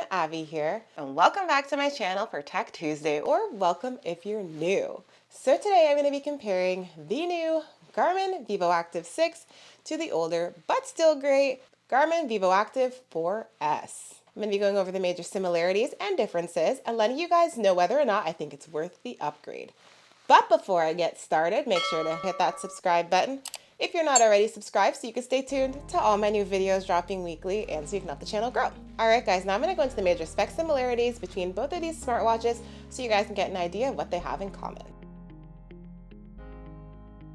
Abby here, and welcome back to my channel for Tech Tuesday, or welcome if you're new. So today I'm going to be comparing the new Garmin Vivoactive 6 to the older, but still great, Garmin Vivoactive 4S. I'm going to be going over the major similarities and differences and letting you guys know whether or not I think it's worth the upgrade. But before I get started, make sure to hit that subscribe button if you're not already subscribed, so you can stay tuned to all my new videos dropping weekly and so you can help the channel grow. Alright guys, now I'm going to go into the major spec similarities between both of these smartwatches so you guys can get an idea of what they have in common.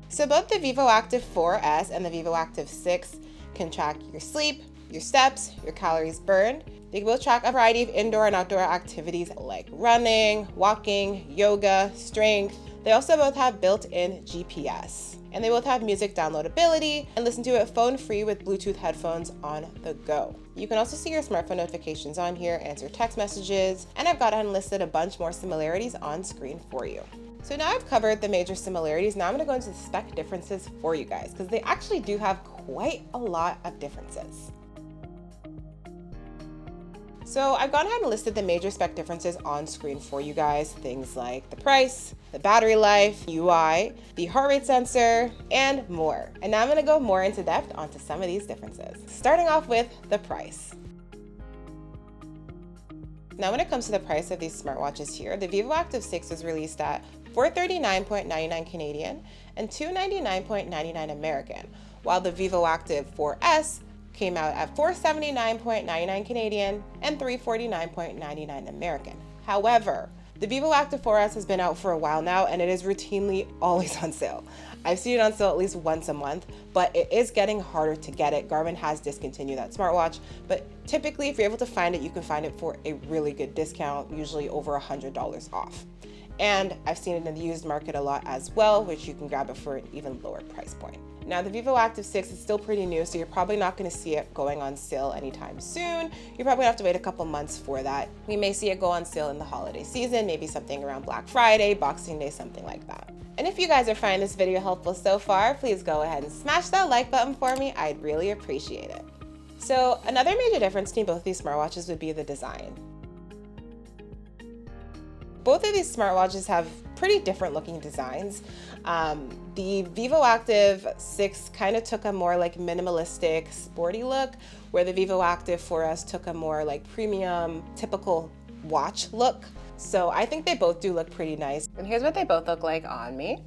So both the Vivoactive 4S and the Vivoactive 6 can track your sleep, your steps, your calories burned. They can both track a variety of indoor and outdoor activities like running, walking, yoga, strength. They also both have built-in GPS. And they both have music downloadability and listen to it phone-free with Bluetooth headphones on the go. You can also see your smartphone notifications on here, answer text messages, and I've got unlisted a bunch more similarities on screen for you. So now I've covered the major similarities, now I'm going to go into the spec differences for you guys, because they actually do have quite a lot of differences. So I've gone ahead and listed the major spec differences on screen for you guys, things like the price, the battery life, UI, the heart rate sensor, and more. And now I'm going to go more into depth onto some of these differences. Starting off with the price. Now when it comes to the price of these smartwatches here, the Vivoactive 6 was released at $439.99 Canadian and $299.99 American, while the Vivoactive 4S came out at $479.99 Canadian and $349.99 American. However, the Vivoactive 4S has been out for a while now and it is routinely always on sale. I've seen it on sale at least once a month, but it is getting harder to get it. Garmin has discontinued that smartwatch, but typically if you're able to find it, you can find it for a really good discount, usually over $100 off. And I've seen it in the used market a lot as well, which you can grab it for an even lower price point. Now the Vivoactive 6 is still pretty new, so you're probably not going to see it going on sale anytime soon. You're probably going to have to wait a couple months for that. We may see it go on sale in the holiday season, maybe something around Black Friday, Boxing Day, something like that. And if you guys are finding this video helpful so far, please go ahead and smash that like button for me. I'd really appreciate it. So another major difference between both these smartwatches would be the design. Both of these smartwatches have pretty different looking designs. The Vivoactive 6 kind of took a more like minimalistic, sporty look, where the Vivoactive 4S took a more like premium, typical watch look. So I think they both do look pretty nice. And here's what they both look like on me.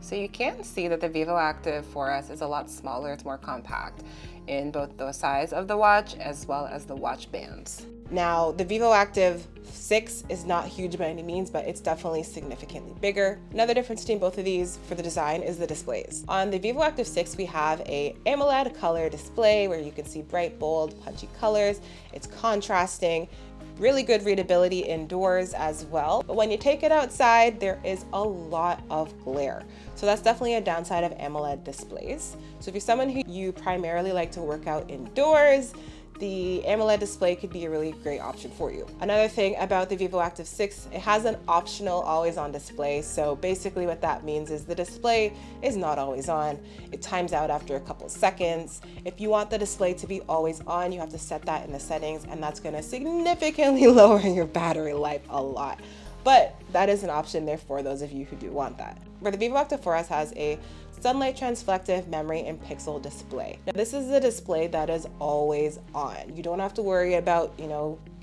So you can see that the Vivoactive 4S is a lot smaller, it's more compact in both the size of the watch as well as the watch bands. Now, the Vivoactive 6 is not huge by any means, but it's definitely significantly bigger. Another difference between both of these for the design is the displays. On the Vivoactive 6, we have a AMOLED color display where you can see bright, bold, punchy colors. It's contrasting, really good readability indoors as well. But when you take it outside, there is a lot of glare. So that's definitely a downside of AMOLED displays. So if you're someone who you primarily like to work out indoors, the AMOLED display could be a really great option for you. Another thing about the Vivoactive 6, it has an optional always on display. So basically what that means is the display is not always on. It times out after a couple seconds. If you want the display to be always on, you have to set that in the settings, and that's gonna significantly lower your battery life a lot. But that is an option there for those of you who do want that. Where the Vivoactive 4S has a sunlight transflective memory and pixel display. Now this is a display that is always on. You don't have to worry about,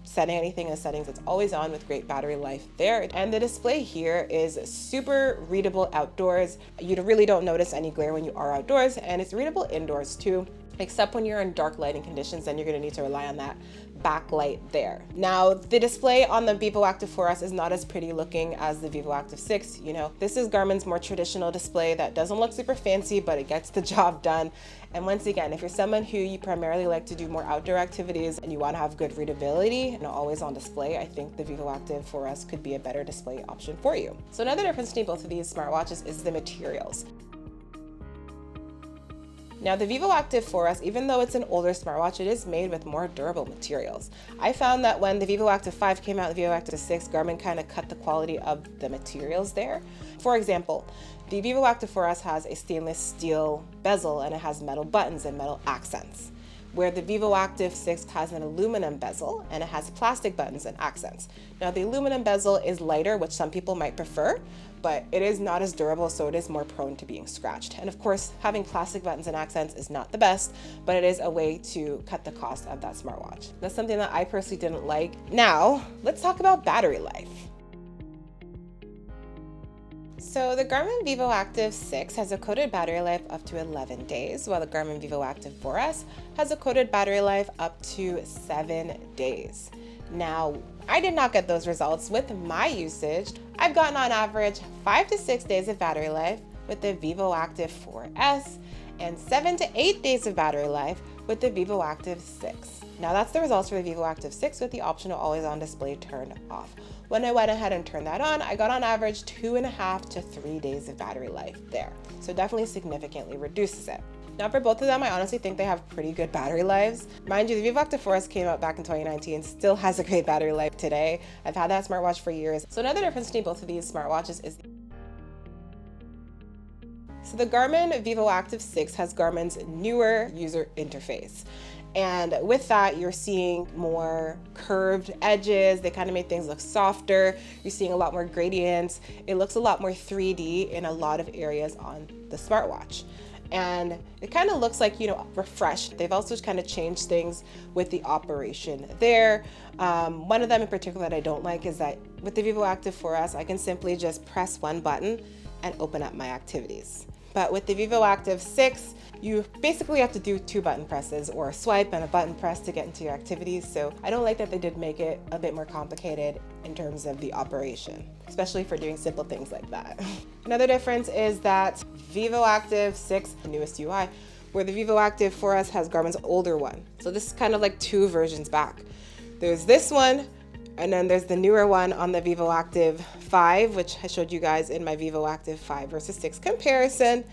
setting anything in the settings. It's always on with great battery life there. And the display here is super readable outdoors. You really don't notice any glare when you are outdoors, and it's readable indoors too, except when you're in dark lighting conditions, then you're gonna need to rely on that backlight there. Now, the display on the Vivoactive 4S is not as pretty looking as the Vivoactive 6. This is Garmin's more traditional display that doesn't look super fancy, but it gets the job done. And once again, if you're someone who you primarily like to do more outdoor activities and you want to have good readability and always on display, I think the Vivoactive 4S could be a better display option for you. So another difference between both of these smartwatches is the materials. Now the Vivoactive 4S, even though it's an older smartwatch, it is made with more durable materials. I found that when the Vivoactive 5 came out, the Vivoactive 6, Garmin kind of cut the quality of the materials there. For example, the Vivoactive 4S has a stainless steel bezel and it has metal buttons and metal accents. where the Vivoactive 6 has an aluminum bezel and it has plastic buttons and accents. Now the aluminum bezel is lighter, which some people might prefer, but it is not as durable, so it is more prone to being scratched. And of course, having plastic buttons and accents is not the best, but it is a way to cut the cost of that smartwatch. That's something that I personally didn't like. Now, let's talk about battery life. So the Garmin Vivoactive 6 has a quoted battery life up to 11 days, while the Garmin Vivoactive 4S has a quoted battery life up to 7 days. Now, I did not get those results with my usage. I've gotten on average 5 to 6 days of battery life with the Vivoactive 4S and 7 to 8 days of battery life with the Vivoactive 6. Now that's the results for the Vivoactive 6 with the optional always on display turned off. When I went ahead and turned that on, I got on average 2.5 to 3 days of battery life there. So definitely significantly reduces it. Now for both of them, I honestly think they have pretty good battery lives. Mind you, the Vivoactive 4S came out back in 2019, still has a great battery life today. I've had that smartwatch for years. So another difference between both of these smartwatches is the Garmin Vivoactive 6 has Garmin's newer user interface. And with that, you're seeing more curved edges. They kind of made things look softer. You're seeing a lot more gradients. It looks a lot more 3D in a lot of areas on the smartwatch. And it kind of looks like, refreshed. They've also kind of changed things with the operation there. One of them in particular that I don't like is that with the Vivoactive 4S, I can simply just press one button and open up my activities. But with the Vivoactive 6, you basically have to do 2 button presses or a swipe and a button press to get into your activities. So I don't like that they did make it a bit more complicated in terms of the operation, especially for doing simple things like that. Another difference is that Vivoactive 6, the newest UI, where the Vivoactive 4S has Garmin's older one. So this is kind of like 2 versions back. There's this one, and then there's the newer one on the Vivoactive 5, which I showed you guys in my Vivoactive 5 versus 6 comparison.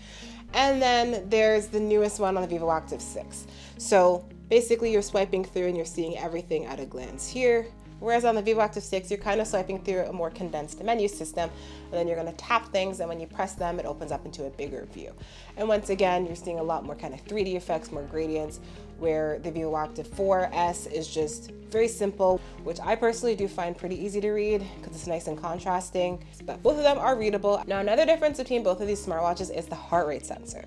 And then there's the newest one on the Vivoactive 6. So basically you're swiping through and you're seeing everything at a glance here. Whereas on the Vivoactive 6, you're kind of swiping through a more condensed menu system, and then you're going to tap things, and when you press them, it opens up into a bigger view. And once again, you're seeing a lot more kind of 3D effects, more gradients, where the Vivoactive 4S is just very simple, which I personally do find pretty easy to read because it's nice and contrasting, but both of them are readable. Now, another difference between both of these smartwatches is the heart rate sensor.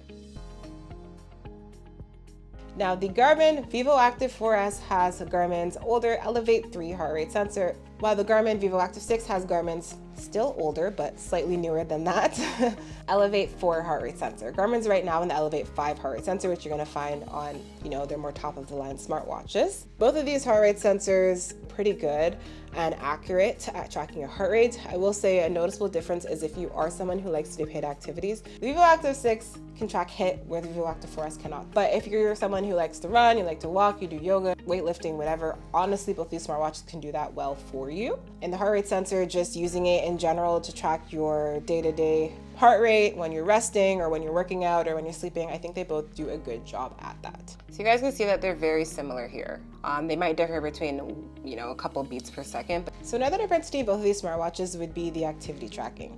Now, the Garmin Vivoactive 4S has Garmin's older Elevate 3 heart rate sensor, while the Garmin Vivoactive 6 has Garmin's still older, but slightly newer than that, Elevate 4 heart rate sensor. Garmin's right now in the Elevate 5 heart rate sensor, which you're gonna find on, their more top of the line smartwatches. Both of these heart rate sensors, pretty good and accurate at tracking your heart rate. I will say a noticeable difference is if you are someone who likes to do paid activities, the Vivoactive 6 can track HIIT where the Vivoactive 4S cannot. But if you're someone who likes to run, you like to walk, you do yoga, weightlifting, whatever, honestly, both these smartwatches can do that well for you. And the heart rate sensor, just using it in general to track your day-to-day heart rate when you're resting or when you're working out or when you're sleeping, I think they both do a good job at that. So you guys can see that they're very similar here. They might differ between, a couple beats per second. So another difference between both of these smartwatches would be the activity tracking.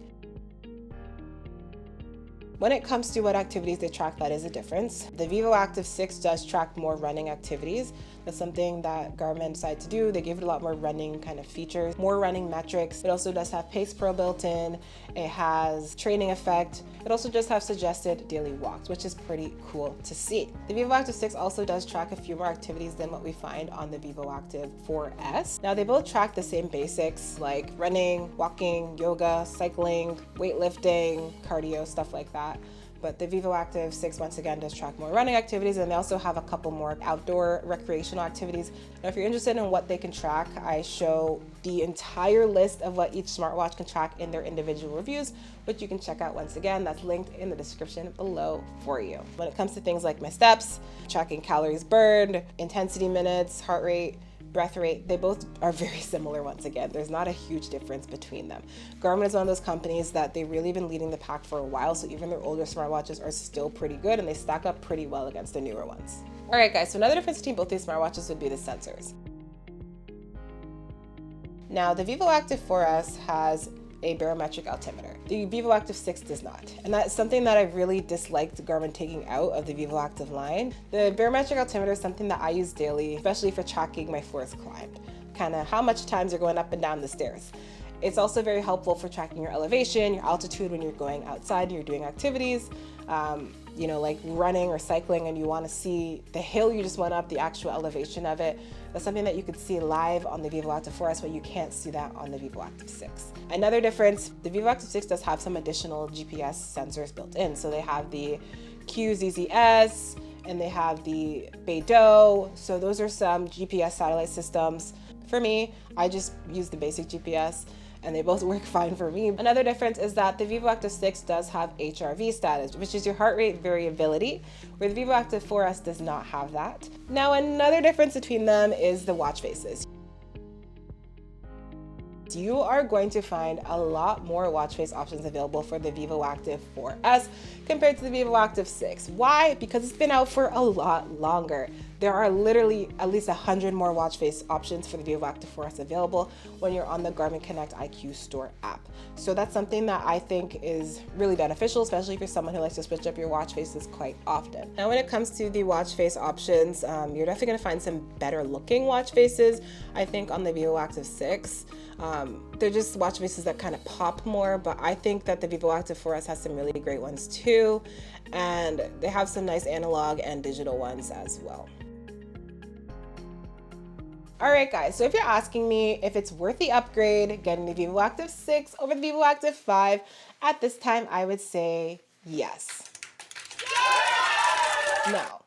When it comes to what activities they track, that is a difference. The Vivoactive 6 does track more running activities. That's something that Garmin decided to do. They gave it a lot more running kind of features, more running metrics. It also does have Pace Pro built in. It has training effect. It also does have suggested daily walks, which is pretty cool to see. The Vivoactive 6 also does track a few more activities than what we find on the Vivoactive 4S. Now they both track the same basics like running, walking, yoga, cycling, weightlifting, cardio, stuff like that. But the Vivoactive 6 once again does track more running activities, and they also have a couple more outdoor recreational activities. Now if you're interested in what they can track, I show the entire list of what each smartwatch can track in their individual reviews, which you can check out once again. That's linked in the description below for you. When it comes to things like my steps, tracking calories burned, intensity minutes, heart rate, breath rate, they both are very similar once again. There's not a huge difference between them. Garmin is one of those companies that they've really been leading the pack for a while, so even their older smartwatches are still pretty good and they stack up pretty well against the newer ones. All right guys, so another difference between both these smartwatches would be the sensors. Now the Vivoactive 4S has a barometric altimeter. The Vivoactive 6 does not. And that's something that I really disliked Garmin taking out of the Vivoactive line. The barometric altimeter is something that I use daily, especially for tracking my forest climb, kind of how much times you're going up and down the stairs. It's also very helpful for tracking your elevation, your altitude when you're going outside and you're doing activities, you know, like running or cycling, and you want to see the hill you just went up, the actual elevation of it. That's something that you could see live on the Vivoactive 4S, but you can't see that on the Vivoactive 6. Another difference, the Vivoactive 6 does have some additional GPS sensors built in. So they have the QZZS and they have the Beidou. So those are some GPS satellite systems. For me, I just use the basic GPS, and they both work fine for me. Another difference is that the Vivoactive 6 does have HRV status, which is your heart rate variability, where the Vivoactive 4S does not have that. Now, another difference between them is the watch faces. You are going to find a lot more watch face options available for the Vivoactive 4S compared to the Vivoactive 6. Why? Because it's been out for a lot longer. There are literally at least 100 more watch face options for the Vivoactive 4S available when you're on the Garmin Connect IQ Store app. So that's something that I think is really beneficial, especially for someone who likes to switch up your watch faces quite often. Now, when it comes to the watch face options, you're definitely going to find some better looking watch faces, I think, on the Vivoactive 6. They're just watch faces that kind of pop more, but I think that the Vivoactive 4S has some really great ones too, and they have some nice analog and digital ones as well. All right, guys, so if you're asking me if it's worth the upgrade, getting the Vivoactive 6 over the Vivoactive 5, at this time, I would say yes. Now,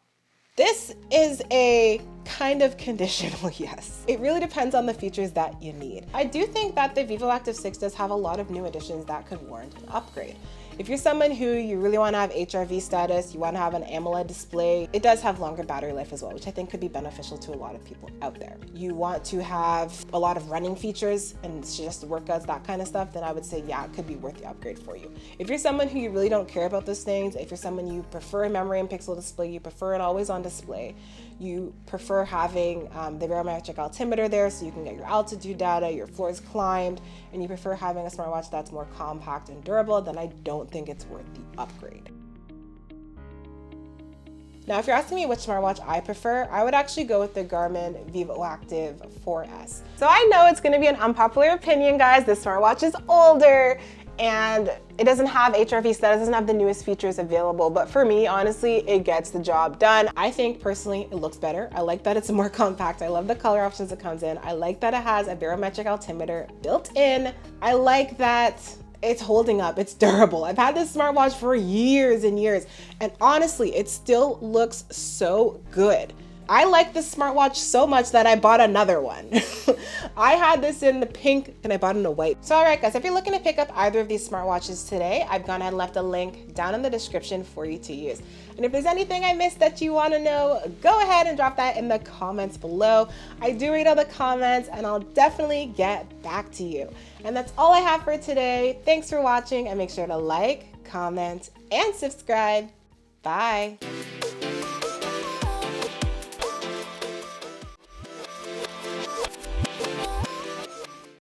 this is a kind of conditional yes. It really depends on the features that you need. I do think that the Vivoactive 6 does have a lot of new additions that could warrant an upgrade. If you're someone who you really want to have HRV status, you want to have an AMOLED display, it does have longer battery life as well, which I think could be beneficial to a lot of people out there. You want to have a lot of running features and just workouts, that kind of stuff, then I would say, yeah, it could be worth the upgrade for you. If you're someone who you really don't care about those things, if you're someone you prefer a memory and pixel display, you prefer an always on display, you prefer having the barometric altimeter there so you can get your altitude data, your floors climbed, and you prefer having a smartwatch that's more compact and durable, then I don't think it's worth the upgrade. Now, if you're asking me which smartwatch I prefer, I would actually go with the Garmin Vivoactive 4S. So I know it's going to be an unpopular opinion, guys. This smartwatch is older and it doesn't have HRV status, doesn't have the newest features available. But for me, honestly, it gets the job done. I think personally it looks better. I like that it's more compact. I love the color options it comes in. I like that it has a barometric altimeter built in. I like that it's holding up, it's durable. I've had this smartwatch for years and years, and honestly, it still looks so good. I like this smartwatch so much that I bought another one. I had this in the pink and I bought it in the white. So all right, guys, if you're looking to pick up either of these smartwatches today, I've gone ahead and left a link down in the description for you to use. And if there's anything I missed that you want to know, go ahead and drop that in the comments below. I do read all the comments and I'll definitely get back to you. And that's all I have for today. Thanks for watching, and make sure to like, comment, and subscribe. Bye.